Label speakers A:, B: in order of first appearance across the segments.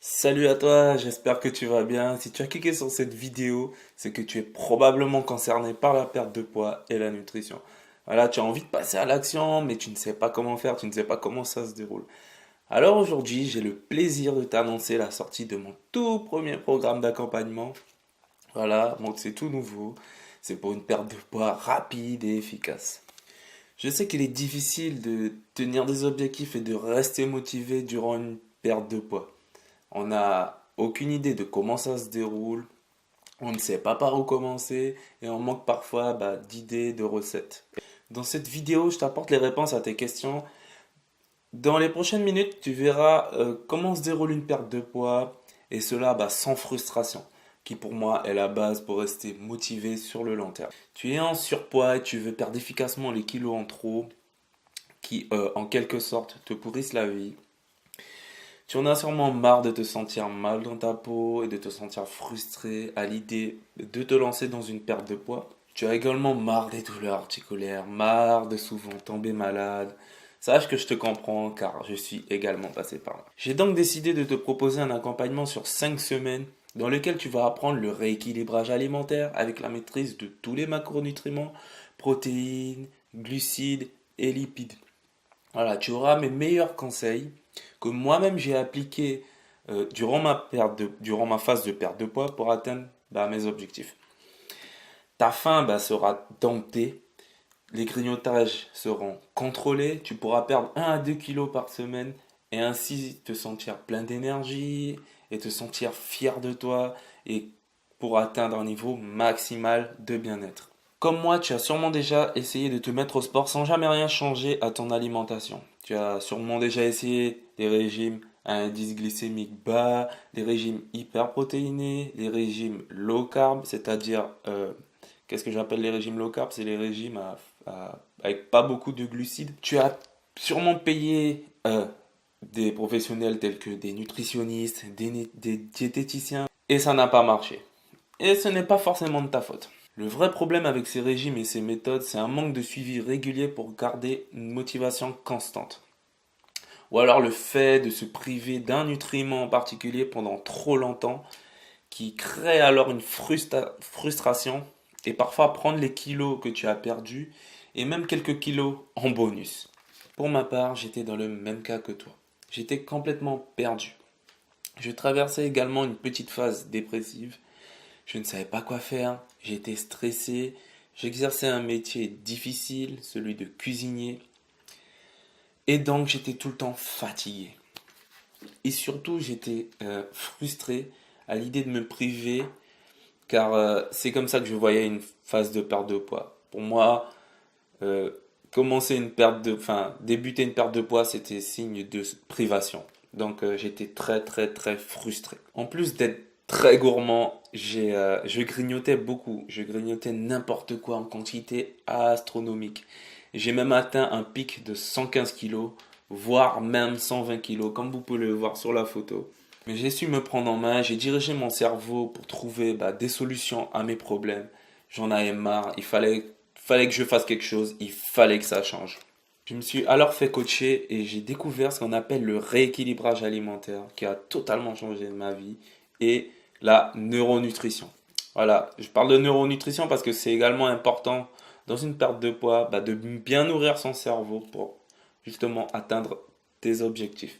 A: Salut à toi, j'espère que tu vas bien. Si tu as cliqué sur cette vidéo, c'est que tu es probablement concerné par la perte de poids et la nutrition. Voilà, tu as envie de passer à l'action, mais tu ne sais pas comment faire, tu ne sais pas comment ça se déroule. Alors aujourd'hui, j'ai le plaisir de t'annoncer la sortie de mon tout premier programme d'accompagnement. Voilà, donc c'est tout nouveau. C'est pour une perte de poids rapide et efficace. Je sais qu'il est difficile de tenir des objectifs et de rester motivé durant une perte de poids. On n'a aucune idée de comment ça se déroule, on ne sait pas par où commencer et on manque parfois d'idées, de recettes. Dans cette vidéo, je t'apporte les réponses à tes questions. Dans les prochaines minutes, tu verras comment se déroule une perte de poids et cela sans frustration, qui pour moi est la base pour rester motivé sur le long terme. Tu es en surpoids et tu veux perdre efficacement les kilos en trop qui en quelque sorte te pourrissent la vie. Tu en as sûrement marre de te sentir mal dans ta peau et de te sentir frustré à l'idée de te lancer dans une perte de poids. Tu as également marre des douleurs articulaires, marre de souvent tomber malade. Sache que je te comprends car je suis également passé par là. J'ai donc décidé de te proposer un accompagnement sur 5 semaines dans lequel tu vas apprendre le rééquilibrage alimentaire avec la maîtrise de tous les macronutriments, protéines, glucides et lipides. Voilà, tu auras mes meilleurs conseils que moi-même j'ai appliqués durant ma phase de perte de poids pour atteindre mes objectifs. Ta faim sera domptée, les grignotages seront contrôlés, tu pourras perdre 1 à 2 kilos par semaine et ainsi te sentir plein d'énergie et te sentir fier de toi et pour atteindre un niveau maximal de bien-être. Comme moi, tu as sûrement déjà essayé de te mettre au sport sans jamais rien changer à ton alimentation. Tu as sûrement déjà essayé des régimes à indice glycémique bas, des régimes hyperprotéinés, des régimes low carb, c'est-à-dire, qu'est-ce que j'appelle les régimes low carb? C'est les régimes avec pas beaucoup de glucides. Tu as sûrement payé des professionnels tels que des nutritionnistes, des diététiciens, et ça n'a pas marché. Et ce n'est pas forcément de ta faute. Le vrai problème avec ces régimes et ces méthodes, c'est un manque de suivi régulier pour garder une motivation constante. Ou alors le fait de se priver d'un nutriment en particulier pendant trop longtemps, qui crée alors une frustration et parfois prendre les kilos que tu as perdus et même quelques kilos en bonus. Pour ma part, j'étais dans le même cas que toi. J'étais complètement perdu. Je traversais également une petite phase dépressive. Je ne savais pas quoi faire, j'étais stressé, j'exerçais un métier difficile, celui de cuisinier, et donc j'étais tout le temps fatigué. Et surtout, j'étais frustré à l'idée de me priver, car c'est comme ça que je voyais une phase de perte de poids. Pour moi, euh, débuter une perte de poids, c'était signe de privation. Donc j'étais très très très frustré. En plus d'être très gourmand, je grignotais beaucoup. Je grignotais n'importe quoi en quantité astronomique. J'ai même atteint un pic de 115 kilos, voire même 120 kilos, comme vous pouvez le voir sur la photo. Mais j'ai su me prendre en main, j'ai dirigé mon cerveau pour trouver des solutions à mes problèmes. J'en avais marre, fallait que je fasse quelque chose, il fallait que ça change. Je me suis alors fait coacher et j'ai découvert ce qu'on appelle le rééquilibrage alimentaire qui a totalement changé ma vie et la neuronutrition. Voilà, je parle de neuronutrition parce que c'est également important dans une perte de poids de bien nourrir son cerveau pour justement atteindre tes objectifs.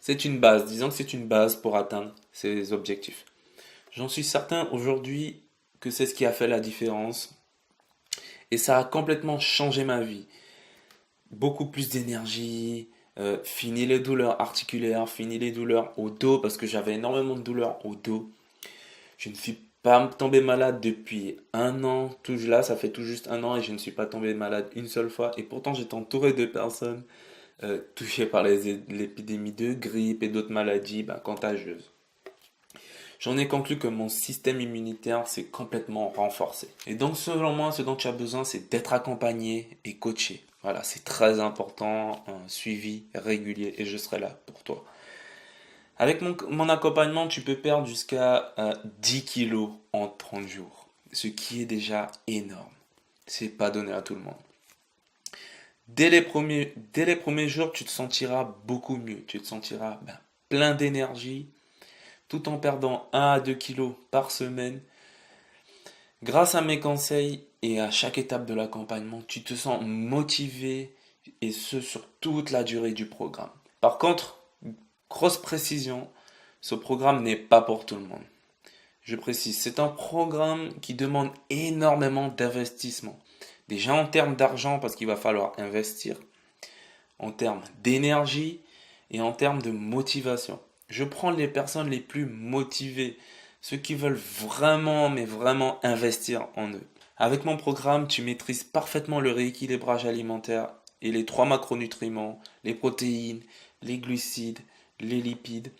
A: C'est une base, disons que c'est une base pour atteindre ces objectifs. J'en suis certain aujourd'hui que c'est ce qui a fait la différence et ça a complètement changé ma vie. Beaucoup plus d'énergie, fini les douleurs articulaires, fini les douleurs au dos parce que j'avais énormément de douleurs au dos. Je ne suis pas tombé malade depuis un an. Tout là, ça fait tout juste un an et je ne suis pas tombé malade une seule fois. Et pourtant, j'étais entouré de personnes touchées par l'épidémie de grippe et d'autres maladies contagieuses. J'en ai conclu que mon système immunitaire s'est complètement renforcé. Et donc, selon moi, ce dont tu as besoin, c'est d'être accompagné et coaché. Voilà, c'est très important, un suivi régulier et je serai là pour toi. Avec mon accompagnement, tu peux perdre jusqu'à 10 kilos en 30 jours, ce qui est déjà énorme. C'est pas donné à tout le monde. Dès les premiers jours, tu te sentiras beaucoup mieux. Tu te sentiras plein d'énergie, tout en perdant 1 à 2 kilos par semaine. Grâce à mes conseils et à chaque étape de l'accompagnement, tu te sens motivé et ce sur toute la durée du programme. Par contre, grosse précision, ce programme n'est pas pour tout le monde. Je précise, c'est un programme qui demande énormément d'investissement. Déjà en termes d'argent, parce qu'il va falloir investir, en termes d'énergie et en termes de motivation. Je prends les personnes les plus motivées, ceux qui veulent vraiment, mais vraiment investir en eux. Avec mon programme, tu maîtrises parfaitement le rééquilibrage alimentaire et les 3 macronutriments, les protéines, les glucides, les lipides.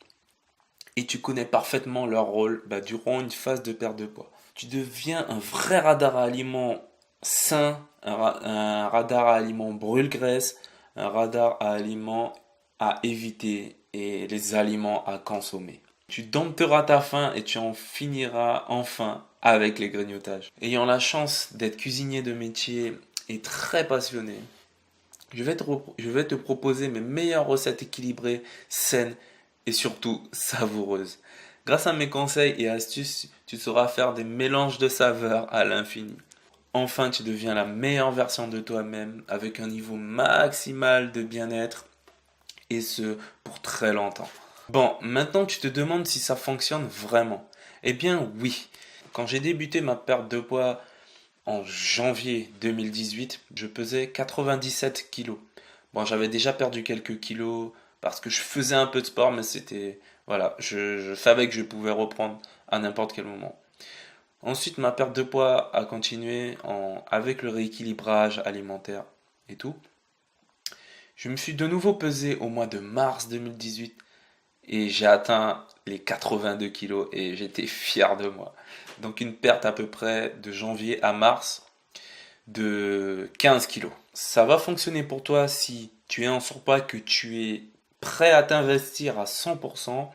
A: Et tu connais parfaitement leur rôle durant une phase de perte de poids. Tu deviens un vrai radar à aliments sain, un radar à aliments brûle-graisse, un radar à aliments à éviter et les aliments à consommer. Tu dompteras ta faim et tu en finiras enfin avec les grignotages. Ayant la chance d'être cuisinier de métier et très passionné, je vais te proposer mes meilleures recettes équilibrées, saines et surtout savoureuses. Grâce à mes conseils et astuces, tu sauras faire des mélanges de saveurs à l'infini. Enfin, tu deviens la meilleure version de toi-même avec un niveau maximal de bien-être et ce pour très longtemps. Bon, maintenant tu te demandes si ça fonctionne vraiment. Eh bien oui, quand j'ai débuté ma perte de poids en janvier 2018, je pesais 97 kilos. Bon, j'avais déjà perdu quelques kilos parce que je faisais un peu de sport, mais c'était... Voilà, je savais que je pouvais reprendre à n'importe quel moment. Ensuite, ma perte de poids a continué avec le rééquilibrage alimentaire et tout. Je me suis de nouveau pesé au mois de mars 2018 et j'ai atteint les 82 kilos et j'étais fier de moi. Donc une perte à peu près de janvier à mars de 15 kilos. Ça va fonctionner pour toi si tu es en surpoids, que tu es prêt à t'investir à 100%,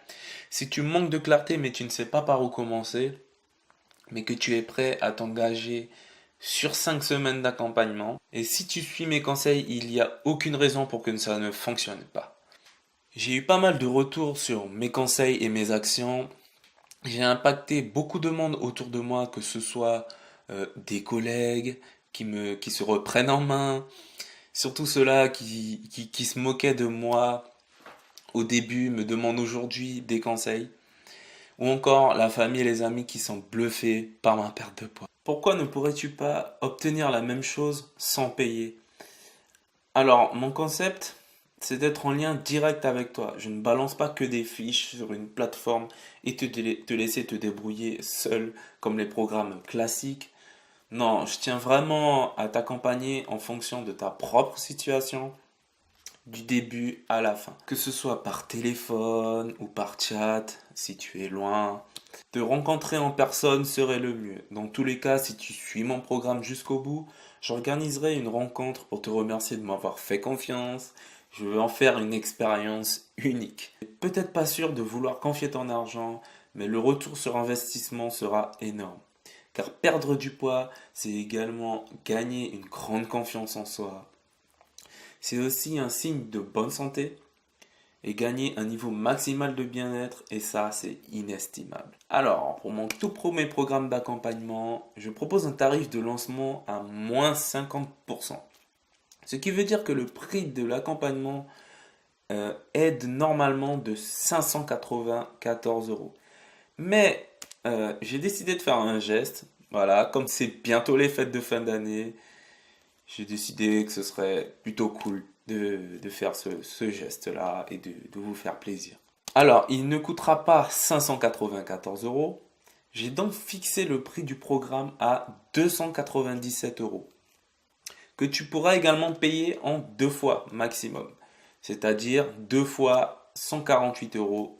A: si tu manques de clarté mais tu ne sais pas par où commencer, mais que tu es prêt à t'engager sur 5 semaines d'accompagnement. Et si tu suis mes conseils, il n'y a aucune raison pour que ça ne fonctionne pas. J'ai eu pas mal de retours sur mes conseils et mes actions. J'ai impacté beaucoup de monde autour de moi, que ce soit des collègues qui se reprennent en main, surtout ceux-là qui se moquaient de moi au début, me demandent aujourd'hui des conseils, ou encore la famille et les amis qui sont bluffés par ma perte de poids. Pourquoi ne pourrais-tu pas obtenir la même chose sans payer? Alors, mon concept, c'est d'être en lien direct avec toi. Je ne balance pas que des fiches sur une plateforme et te laisser te débrouiller seul comme les programmes classiques. Non, je tiens vraiment à t'accompagner en fonction de ta propre situation, du début à la fin. Que ce soit par téléphone ou par chat, si tu es loin. Te rencontrer en personne serait le mieux. Dans tous les cas, si tu suis mon programme jusqu'au bout, j'organiserai une rencontre pour te remercier de m'avoir fait confiance. Je veux en faire une expérience unique. Peut-être pas sûr de vouloir confier ton argent, mais le retour sur investissement sera énorme. Car perdre du poids, c'est également gagner une grande confiance en soi. C'est aussi un signe de bonne santé et gagner un niveau maximal de bien-être, et ça, c'est inestimable. Alors, pour mon tout premier programme d'accompagnement, je propose un tarif de lancement à moins 50%. Ce qui veut dire que le prix de l'accompagnement est normalement de 594 euros. Mais j'ai décidé de faire un geste. Voilà, comme c'est bientôt les fêtes de fin d'année, j'ai décidé que ce serait plutôt cool de faire ce geste-là et de vous faire plaisir. Alors, il ne coûtera pas 594 euros. J'ai donc fixé le prix du programme à 297 euros, que tu pourras également payer en 2 fois maximum, c'est-à-dire 2 fois 148,50 euros.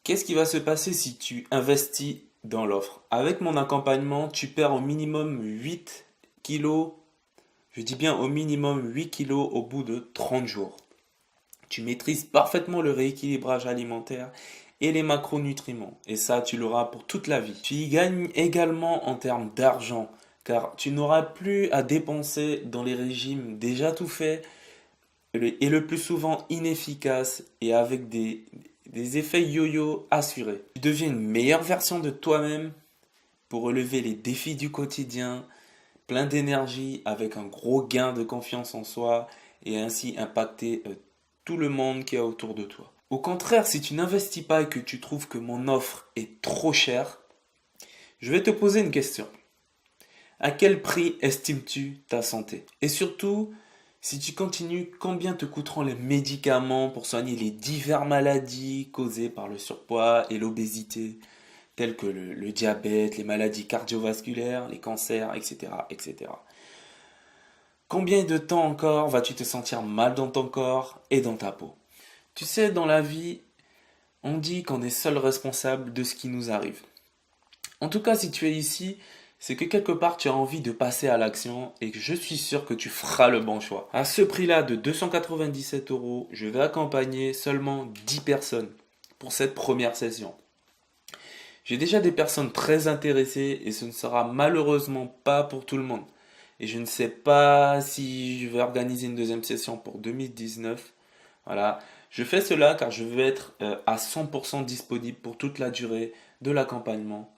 A: Qu'est-ce qui va se passer si tu investis dans l'offre? Avec mon accompagnement, tu perds au minimum 8 kilos. Je dis bien au minimum 8 kilos au bout de 30 jours. Tu maîtrises parfaitement le rééquilibrage alimentaire et les macronutriments. Et ça, tu l'auras pour toute la vie. Tu y gagnes également en termes d'argent, car tu n'auras plus à dépenser dans les régimes déjà tout faits et le plus souvent inefficaces et avec Des effets yo-yo assurés. Tu deviens une meilleure version de toi-même pour relever les défis du quotidien, plein d'énergie, avec un gros gain de confiance en soi et ainsi impacter tout le monde qui est autour de toi. Au contraire, si tu n'investis pas et que tu trouves que mon offre est trop chère, je vais te poser une question. À quel prix estimes-tu ta santé? Et surtout, si tu continues, combien te coûteront les médicaments pour soigner les diverses maladies causées par le surpoids et l'obésité, telles que le diabète, les maladies cardiovasculaires, les cancers, etc., etc. Combien de temps encore vas-tu te sentir mal dans ton corps et dans ta peau? Tu sais, dans la vie, on dit qu'on est seul responsable de ce qui nous arrive. En tout cas, si tu es ici, c'est que quelque part tu as envie de passer à l'action et que je suis sûr que tu feras le bon choix. À ce prix-là de 297 euros, je vais accompagner seulement 10 personnes pour cette première session. J'ai déjà des personnes très intéressées et ce ne sera malheureusement pas pour tout le monde. Et je ne sais pas si je vais organiser une deuxième session pour 2019. Voilà. Je fais cela car je veux être à 100% disponible pour toute la durée de l'accompagnement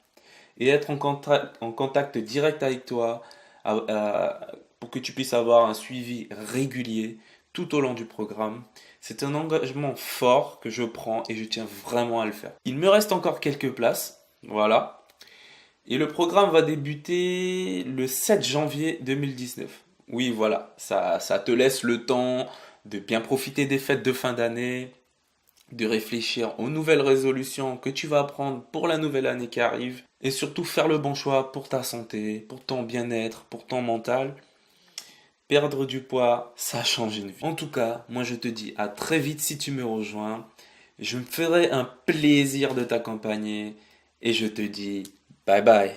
A: et être en contact direct avec toi pour que tu puisses avoir un suivi régulier tout au long du programme. C'est un engagement fort que je prends et je tiens vraiment à le faire. Il me reste encore quelques places, voilà. Et le programme va débuter le 7 janvier 2019. Oui, voilà, ça te laisse le temps de bien profiter des fêtes de fin d'année, de réfléchir aux nouvelles résolutions que tu vas prendre pour la nouvelle année qui arrive et surtout faire le bon choix pour ta santé, pour ton bien-être, pour ton mental. Perdre du poids, ça change une vie. En tout cas, moi je te dis à très vite si tu me rejoins. Je me ferai un plaisir de t'accompagner et je te dis bye bye.